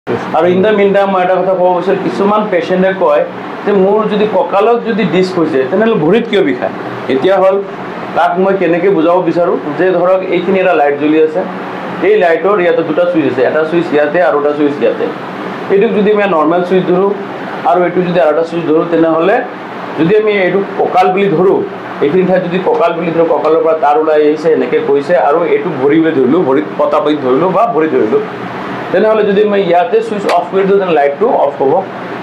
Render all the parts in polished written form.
আৰু in the mean time মই এটা কথা ক'ব বিচাৰোঁ, কিছুমান পেচেণ্টে কয় যে মোৰ যদি কঁকালত যদি ডিস্ক হৈছে তেনেহ'লে ভৰিত কিয় বিষায়। এতিয়া হ'ল তাক মই কেনেকৈ বুজাব বিচাৰোঁ যে ধৰক এইখিনি এটা লাইট জ্বলি আছে, এই লাইটৰ ইয়াতে দুটা চুইচ আছে, এটা চুইচ ইয়াতে আৰু এটা চুইচ ইয়াতে। এইটোক যদি আমি নৰ্মেল চুইচ ধৰোঁ আৰু এইটো যদি আৰু এটা চুইচ ধৰোঁ তেনেহ'লে যদি আমি এইটো কঁকাল বুলি ধৰোঁ, এইখিনি ঠাইত যদি কঁকাল বুলি ধৰোঁ, কঁকালৰ পৰা তাৰ ওলাই আহিছে এনেকৈ কৈছে আৰু এইটো ভৰি বুলি ধৰিলোঁ, ভৰিত পতা পাতি ধৰিলোঁ বা ভৰি ধৰিলোঁ, তেনেহ'লে যদি মই ইয়াতে চুইচ অফ কৰি দিওঁ তেনে লাইটটো অফ হ'ব,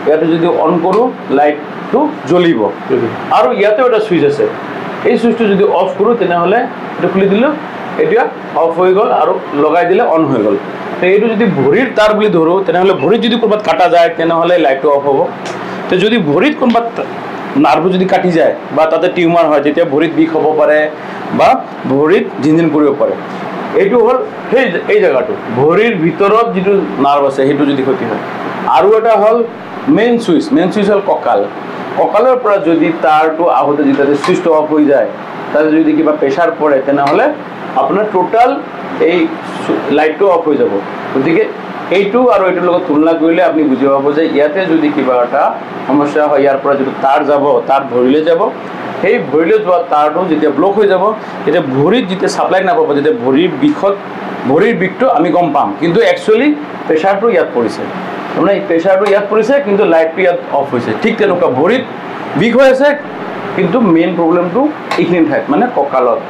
ইয়াতে যদি অন কৰোঁ লাইটটো জ্বলিব। আৰু ইয়াতেও এটা চুইচ আছে, এই চুইচটো যদি অফ কৰোঁ তেনেহ'লে এইটো খুলি দিলোঁ, এতিয়া অফ হৈ গ'ল আৰু লগাই দিলে অন হৈ গ'ল। তো এইটো যদি ভৰিৰ তাৰ বুলি ধৰোঁ তেনেহ'লে ভৰিত যদি ক'ৰবাত কাটা যায় তেনেহ'লে লাইটটো অফ হ'ব। তো যদি ভৰিত কোনোবাত নাৰ্ভটো যদি কাটি যায় বা তাতে টিউমাৰ হয় তেতিয়া ভৰিত বিষ হ'ব পাৰে বা ভৰিত ঝিনঝিন কৰিব পাৰে। এইটো হ'ল এই জেগাটো, ভৰিৰ ভিতৰত যিটো নাৰ্ভ আছে সেইটো যদি ক্ষতি হয়। আৰু এটা হ'ল মেইন চুইচ হ'ল কঁকাল। কঁকালৰ পৰা যদি তাৰটো আহোঁতে যেতিয়া চুইচটো অফ হৈ যায়, তাতে যদি কিবা প্ৰেছাৰ পৰে তেনেহ'লে আপোনাৰ টোটাল এই লাইটটো অফ হৈ যাব। গতিকে এইটো আৰু এইটোৰ লগত তুলনা কৰিলে আপুনি বুজি পাব যে ইয়াতে যদি কিবা এটা সমস্যা হয়, ইয়াৰ পৰা যিটো তাৰ যাব, তাৰ ভৰিলৈ যাব, সেই ভৰিলৈ যোৱা তাৰটো যেতিয়া ব্লক হৈ যাব তেতিয়া ভৰিত যেতিয়া ছাপ্লাই নাপাব, তেতিয়া ভৰিৰ বিষটো আমি গম পাম, কিন্তু একচুৱেলি প্ৰেছাৰটো ইয়াত পৰিছে, তাৰমানে প্ৰেছাৰটো ইয়াত পৰিছে কিন্তু লাইটটো ইয়াত অফ হৈছে। ঠিক তেনেকুৱা ভৰিত বিষ হৈ আছে কিন্তু মেইন প্ৰব্লেমটো এইখিনি ঠাইত মানে কঁকালত।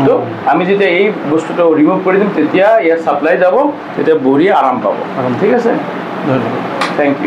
তো আমি যেতিয়া এই বস্তুটো ৰিমুভ কৰি দিম তেতিয়া ইয়াত ছাপ্লাই যাব, তেতিয়া ভৰিয়ে আৰাম পাব। ঠিক আছে, ধন্যবাদ, থেংক ইউ।